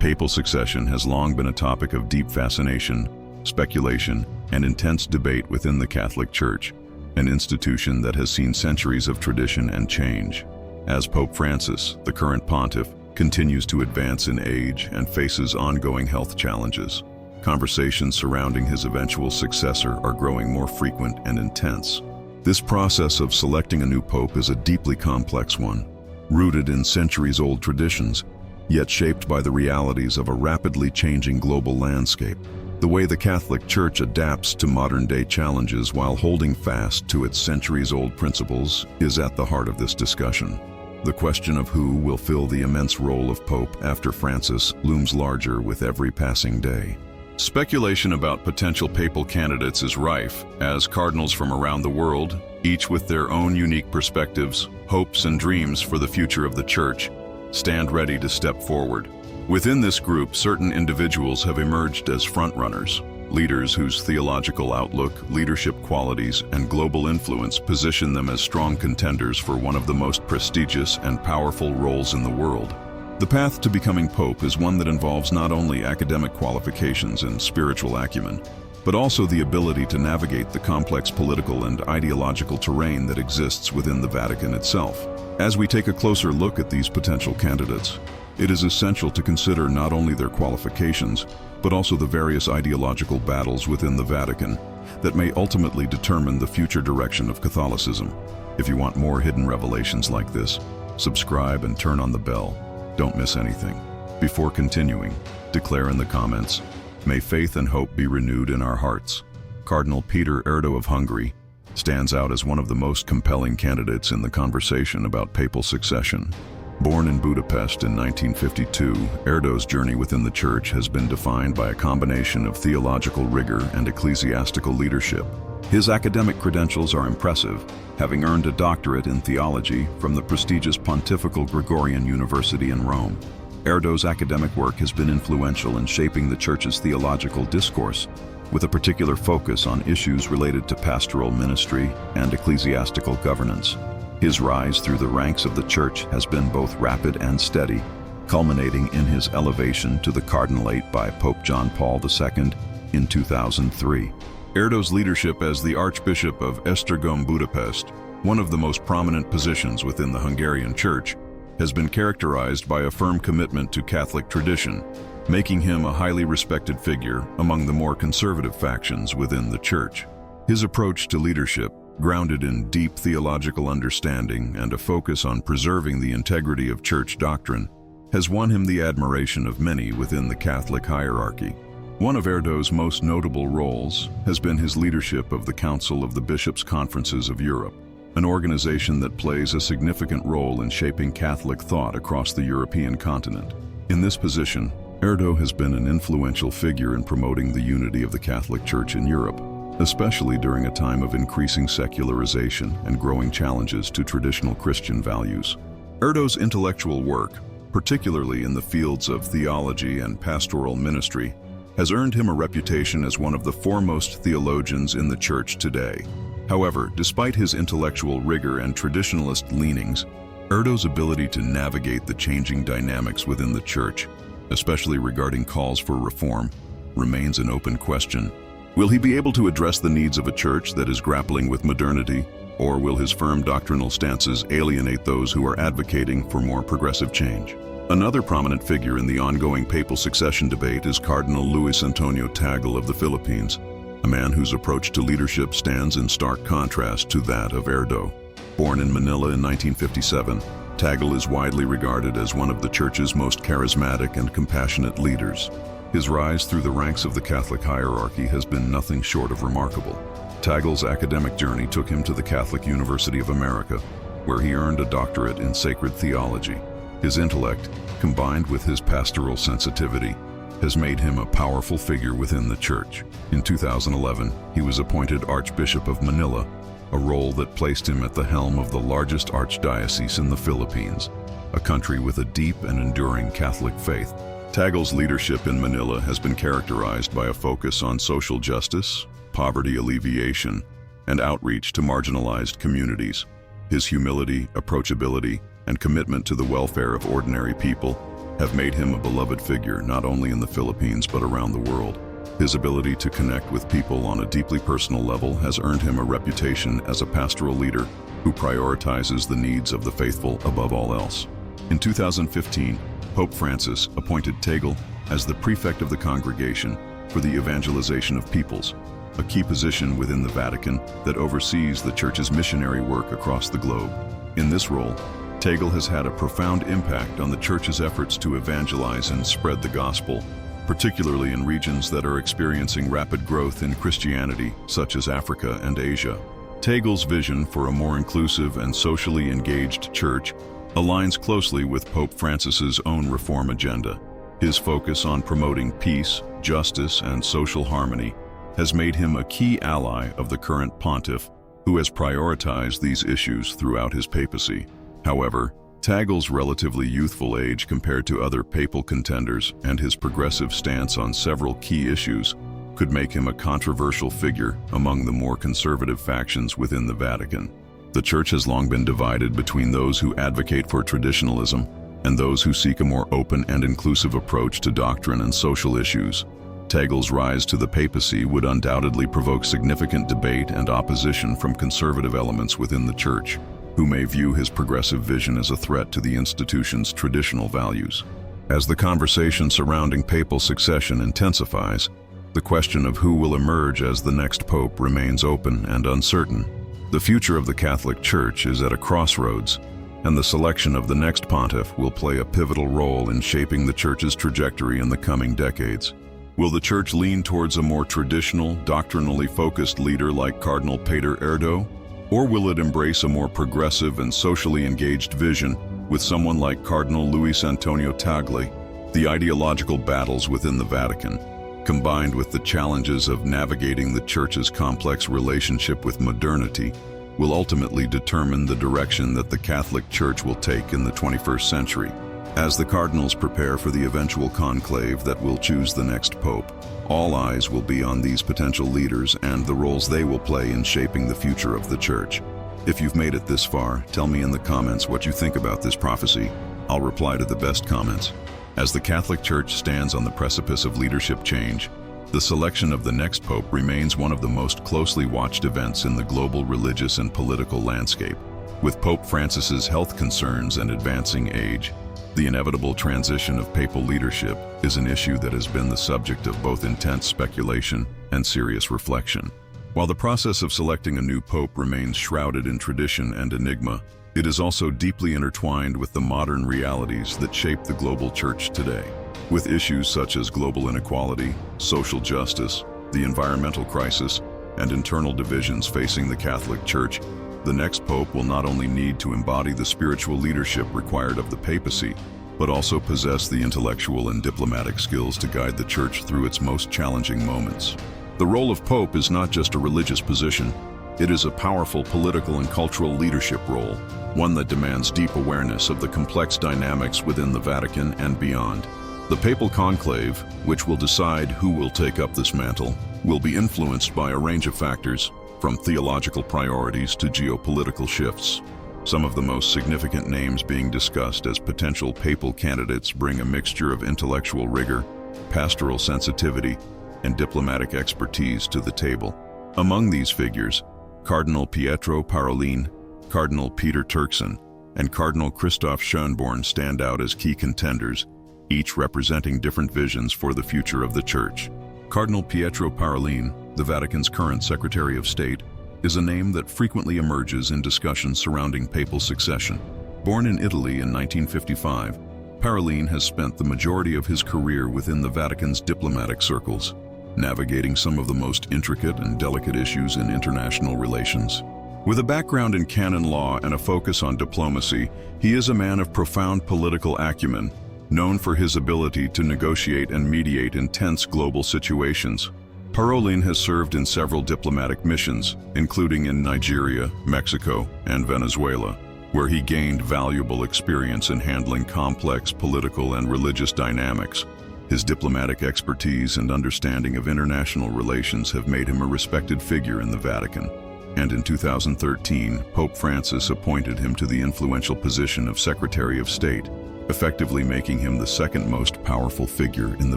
Papal succession has long been a topic of deep fascination, speculation, and intense debate within the Catholic Church, an institution that has seen centuries of tradition and change. As Pope Francis, the current pontiff, continues to advance in age and faces ongoing health challenges, conversations surrounding his eventual successor are growing more frequent and intense. This process of selecting a new pope is a deeply complex one, rooted in centuries-old traditions, yet shaped by the realities of a rapidly changing global landscape. The way the Catholic Church adapts to modern-day challenges while holding fast to its centuries-old principles is at the heart of this discussion. The question of who will fill the immense role of Pope after Francis looms larger with every passing day. Speculation about potential papal candidates is rife, as cardinals from around the world, each with their own unique perspectives, hopes, and dreams for the future of the Church, stand ready to step forward. Within this group, certain individuals have emerged as frontrunners, leaders whose theological outlook, leadership qualities, and global influence position them as strong contenders for one of the most prestigious and powerful roles in the world. The path to becoming pope is one that involves not only academic qualifications and spiritual acumen, but also the ability to navigate the complex political and ideological terrain that exists within the Vatican itself. As we take a closer look at these potential candidates, it is essential to consider not only their qualifications, but also the various ideological battles within the Vatican that may ultimately determine the future direction of Catholicism. If you want more hidden revelations like this, subscribe and turn on the bell. Don't miss anything. Before continuing, declare in the comments, "May faith and hope be renewed in our hearts." Cardinal Peter Erdo of Hungary stands out as one of the most compelling candidates in the conversation about papal succession. Born in Budapest in 1952, Erdo's journey within the Church has been defined by a combination of theological rigor and ecclesiastical leadership. His academic credentials are impressive, having earned a doctorate in theology from the prestigious Pontifical Gregorian University in Rome. Erdo's academic work has been influential in shaping the Church's theological discourse, with a particular focus on issues related to pastoral ministry and ecclesiastical governance. His rise through the ranks of the Church has been both rapid and steady, culminating in his elevation to the cardinalate by Pope John Paul II in 2003. Erdo's leadership as the Archbishop of Esztergom Budapest, one of the most prominent positions within the Hungarian Church, has been characterized by a firm commitment to Catholic tradition, making him a highly respected figure among the more conservative factions within the Church. His approach to leadership, grounded in deep theological understanding and a focus on preserving the integrity of Church doctrine, has won him the admiration of many within the Catholic hierarchy. One of Erdo's most notable roles has been his leadership of the Council of the Bishops' Conferences of Europe, an organization that plays a significant role in shaping Catholic thought across the European continent. In this position, Erdo has been an influential figure in promoting the unity of the Catholic Church in Europe, especially during a time of increasing secularization and growing challenges to traditional Christian values. Erdo's intellectual work, particularly in the fields of theology and pastoral ministry, has earned him a reputation as one of the foremost theologians in the Church today. However, despite his intellectual rigor and traditionalist leanings, Erdo's ability to navigate the changing dynamics within the Church, especially regarding calls for reform, remains an open question. Will he be able to address the needs of a Church that is grappling with modernity, or will his firm doctrinal stances alienate those who are advocating for more progressive change? Another prominent figure in the ongoing papal succession debate is Cardinal Luis Antonio Tagle of the Philippines, a man whose approach to leadership stands in stark contrast to that of Erdo. Born in Manila in 1957, Tagle is widely regarded as one of the Church's most charismatic and compassionate leaders. His rise through the ranks of the Catholic hierarchy has been nothing short of remarkable. Tagle's academic journey took him to the Catholic University of America, where he earned a doctorate in sacred theology. His intellect, combined with his pastoral sensitivity, has made him a powerful figure within the Church. In 2011, he was appointed Archbishop of Manila, a role that placed him at the helm of the largest archdiocese in the Philippines, a country with a deep and enduring Catholic faith. Tagle's leadership in Manila has been characterized by a focus on social justice, poverty alleviation, and outreach to marginalized communities. His humility, approachability, and commitment to the welfare of ordinary people have made him a beloved figure not only in the Philippines but around the world. His ability to connect with people on a deeply personal level has earned him a reputation as a pastoral leader who prioritizes the needs of the faithful above all else. In 2015, Pope Francis appointed Tagle as the prefect of the Congregation for the Evangelization of Peoples, a key position within the Vatican that oversees the Church's missionary work across the globe. In this role, Tagle has had a profound impact on the Church's efforts to evangelize and spread the gospel, particularly in regions that are experiencing rapid growth in Christianity, such as Africa and Asia. Tagle's vision for a more inclusive and socially engaged church aligns closely with Pope Francis's own reform agenda. His focus on promoting peace, justice, and social harmony has made him a key ally of the current pontiff, who has prioritized these issues throughout his papacy. However, Tagle's relatively youthful age compared to other papal contenders and his progressive stance on several key issues could make him a controversial figure among the more conservative factions within the Vatican. The Church has long been divided between those who advocate for traditionalism and those who seek a more open and inclusive approach to doctrine and social issues. Tagle's rise to the papacy would undoubtedly provoke significant debate and opposition from conservative elements within the Church, who may view his progressive vision as a threat to the institution's traditional values. As the conversation surrounding papal succession intensifies, the question of who will emerge as the next pope remains open and uncertain. The future of the Catholic Church is at a crossroads, and the selection of the next pontiff will play a pivotal role in shaping the Church's trajectory in the coming decades. Will the Church lean towards a more traditional, doctrinally focused leader like Cardinal Peter Erdo? Or will it embrace a more progressive and socially engaged vision with someone like Cardinal Luis Antonio Tagle? The ideological battles within the Vatican, combined with the challenges of navigating the Church's complex relationship with modernity, will ultimately determine the direction that the Catholic Church will take in the 21st century. As the Cardinals prepare for the eventual conclave that will choose the next pope, all eyes will be on these potential leaders and the roles they will play in shaping the future of the Church. If you've made it this far, tell me in the comments what you think about this prophecy. I'll reply to the best comments. As the Catholic Church stands on the precipice of leadership change, the selection of the next pope remains one of the most closely watched events in the global religious and political landscape. With Pope Francis's health concerns and advancing age, the inevitable transition of papal leadership is an issue that has been the subject of both intense speculation and serious reflection. While the process of selecting a new pope remains shrouded in tradition and enigma, it is also deeply intertwined with the modern realities that shape the global Church today. With issues such as global inequality, social justice, the environmental crisis, and internal divisions facing the Catholic Church, the next pope will not only need to embody the spiritual leadership required of the papacy, but also possess the intellectual and diplomatic skills to guide the Church through its most challenging moments. The role of pope is not just a religious position, it is a powerful political and cultural leadership role, one that demands deep awareness of the complex dynamics within the Vatican and beyond. The papal conclave, which will decide who will take up this mantle, will be influenced by a range of factors, from theological priorities to geopolitical shifts. Some of the most significant names being discussed as potential papal candidates bring a mixture of intellectual rigor, pastoral sensitivity, and diplomatic expertise to the table. Among these figures, Cardinal Pietro Parolin, Cardinal Peter Turkson, and Cardinal Christoph Schönborn stand out as key contenders, each representing different visions for the future of the Church. Cardinal Pietro Parolin, the Vatican's current Secretary of State, is a name that frequently emerges in discussions surrounding papal succession. Born in Italy in 1955, Parolin has spent the majority of his career within the Vatican's diplomatic circles, navigating some of the most intricate and delicate issues in international relations. With a background in canon law and a focus on diplomacy, he is a man of profound political acumen, known for his ability to negotiate and mediate intense global situations. Parolin has served in several diplomatic missions, including in Nigeria, Mexico, and Venezuela, where he gained valuable experience in handling complex political and religious dynamics. His diplomatic expertise and understanding of international relations have made him a respected figure in the Vatican. And in 2013, Pope Francis appointed him to the influential position of Secretary of State, effectively making him the second most powerful figure in the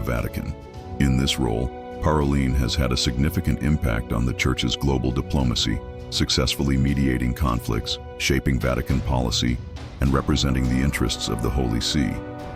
Vatican. In this role, Parolin has had a significant impact on the Church's global diplomacy, successfully mediating conflicts, shaping Vatican policy, and representing the interests of the Holy See.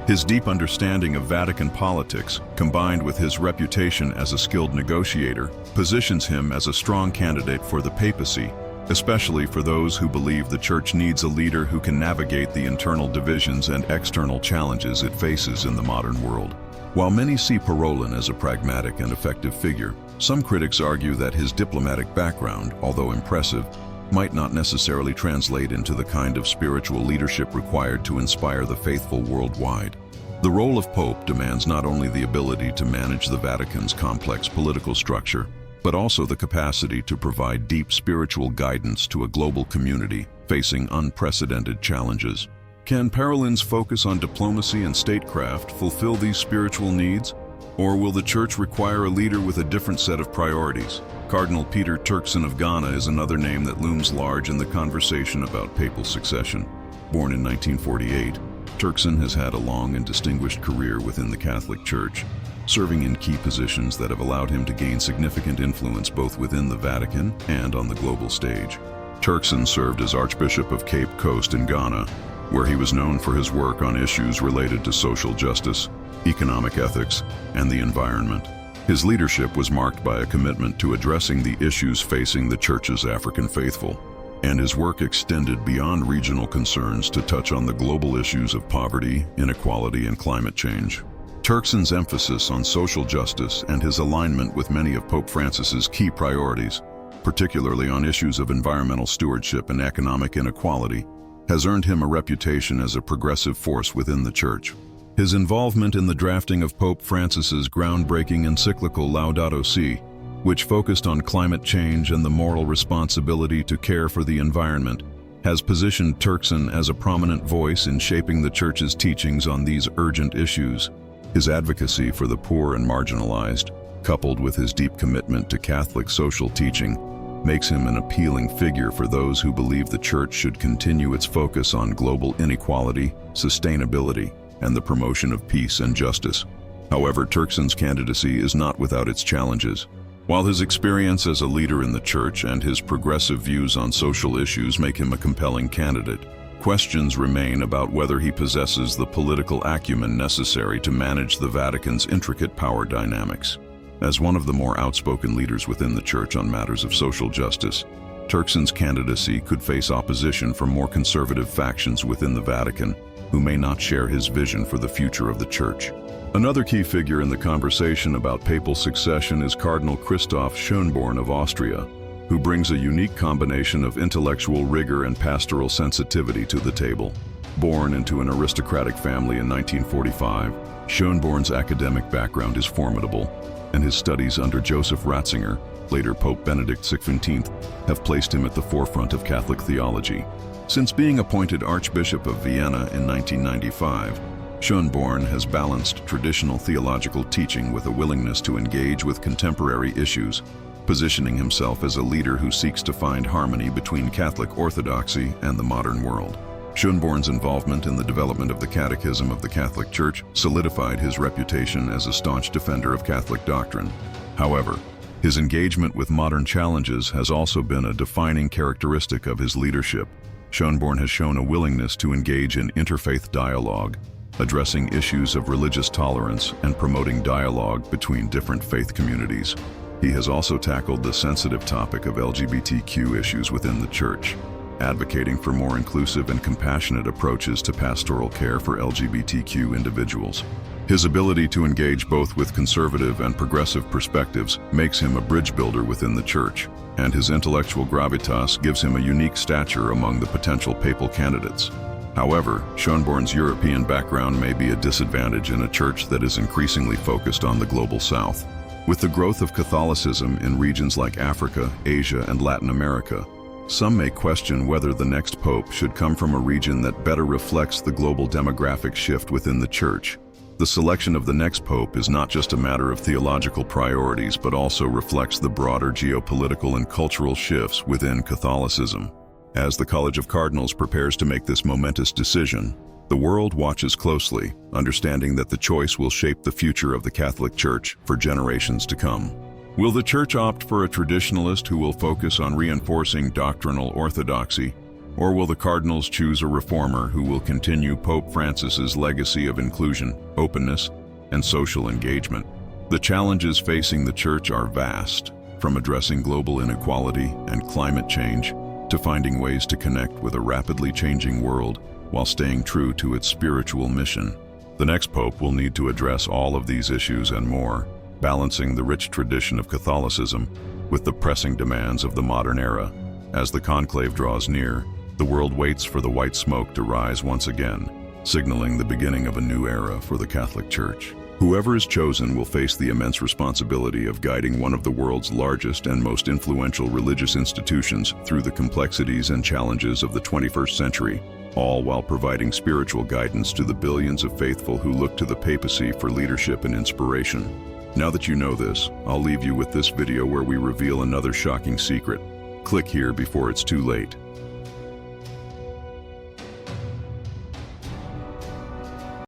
His deep understanding of Vatican politics, combined with his reputation as a skilled negotiator, positions him as a strong candidate for the papacy, especially for those who believe the Church needs a leader who can navigate the internal divisions and external challenges it faces in the modern world. While many see Parolin as a pragmatic and effective figure, some critics argue that his diplomatic background, although impressive, might not necessarily translate into the kind of spiritual leadership required to inspire the faithful worldwide. The role of Pope demands not only the ability to manage the Vatican's complex political structure, but also the capacity to provide deep spiritual guidance to a global community facing unprecedented challenges. Can Parolin's focus on diplomacy and statecraft fulfill these spiritual needs? Or will the Church require a leader with a different set of priorities? Cardinal Peter Turkson of Ghana is another name that looms large in the conversation about papal succession. Born in 1948, Turkson has had a long and distinguished career within the Catholic Church, serving in key positions that have allowed him to gain significant influence both within the Vatican and on the global stage. Turkson served as Archbishop of Cape Coast in Ghana, where he was known for his work on issues related to social justice, economic ethics, and the environment. His leadership was marked by a commitment to addressing the issues facing the Church's African faithful, and his work extended beyond regional concerns to touch on the global issues of poverty, inequality, and climate change. Turkson's emphasis on social justice and his alignment with many of Pope Francis's key priorities, particularly on issues of environmental stewardship and economic inequality, has earned him a reputation as a progressive force within the Church. His involvement in the drafting of Pope Francis's groundbreaking encyclical Laudato Si', which focused on climate change and the moral responsibility to care for the environment, has positioned Turkson as a prominent voice in shaping the Church's teachings on these urgent issues. His advocacy for the poor and marginalized, coupled with his deep commitment to Catholic social teaching, makes him an appealing figure for those who believe the Church should continue its focus on global inequality, sustainability, and the promotion of peace and justice. However, Turkson's candidacy is not without its challenges. While his experience as a leader in the Church and his progressive views on social issues make him a compelling candidate, questions remain about whether he possesses the political acumen necessary to manage the Vatican's intricate power dynamics. As one of the more outspoken leaders within the Church on matters of social justice, Turkson's candidacy could face opposition from more conservative factions within the Vatican, who may not share his vision for the future of the Church. Another key figure in the conversation about papal succession is Cardinal Christoph Schönborn of Austria, who brings a unique combination of intellectual rigor and pastoral sensitivity to the table. Born into an aristocratic family in 1945, Schönborn's academic background is formidable, and his studies under Joseph Ratzinger, later Pope Benedict XVI, have placed him at the forefront of Catholic theology. Since being appointed Archbishop of Vienna in 1995, Schönborn has balanced traditional theological teaching with a willingness to engage with contemporary issues, positioning himself as a leader who seeks to find harmony between Catholic orthodoxy and the modern world. Schönborn's involvement in the development of the Catechism of the Catholic Church solidified his reputation as a staunch defender of Catholic doctrine. However, his engagement with modern challenges has also been a defining characteristic of his leadership. Schönborn has shown a willingness to engage in interfaith dialogue, addressing issues of religious tolerance and promoting dialogue between different faith communities. He has also tackled the sensitive topic of LGBTQ issues within the Church, advocating for more inclusive and compassionate approaches to pastoral care for LGBTQ individuals. His ability to engage both with conservative and progressive perspectives makes him a bridge builder within the Church, and his intellectual gravitas gives him a unique stature among the potential papal candidates. However, Schönborn's European background may be a disadvantage in a Church that is increasingly focused on the global South. With the growth of Catholicism in regions like Africa, Asia, and Latin America, some may question whether the next pope should come from a region that better reflects the global demographic shift within the Church. The selection of the next pope is not just a matter of theological priorities, but also reflects the broader geopolitical and cultural shifts within Catholicism. As the College of Cardinals prepares to make this momentous decision, The world watches closely, understanding that the choice will shape the future of the Catholic Church for generations to come. Will the Church opt for a traditionalist who will focus on reinforcing doctrinal orthodoxy, or will the Cardinals choose a reformer who will continue Pope Francis's legacy of inclusion, openness, and social engagement? The challenges facing the Church are vast, from addressing global inequality and climate change to finding ways to connect with a rapidly changing world while staying true to its spiritual mission. The next pope will need to address all of these issues and more, balancing the rich tradition of Catholicism with the pressing demands of the modern era. As the conclave draws near, the world waits for the white smoke to rise once again, signaling the beginning of a new era for the Catholic Church. Whoever is chosen will face the immense responsibility of guiding one of the world's largest and most influential religious institutions through the complexities and challenges of the 21st century, all while providing spiritual guidance to the billions of faithful who look to the papacy for leadership and inspiration. Now that you know this, I'll leave you with this video where we reveal another shocking secret. Click here before it's too late.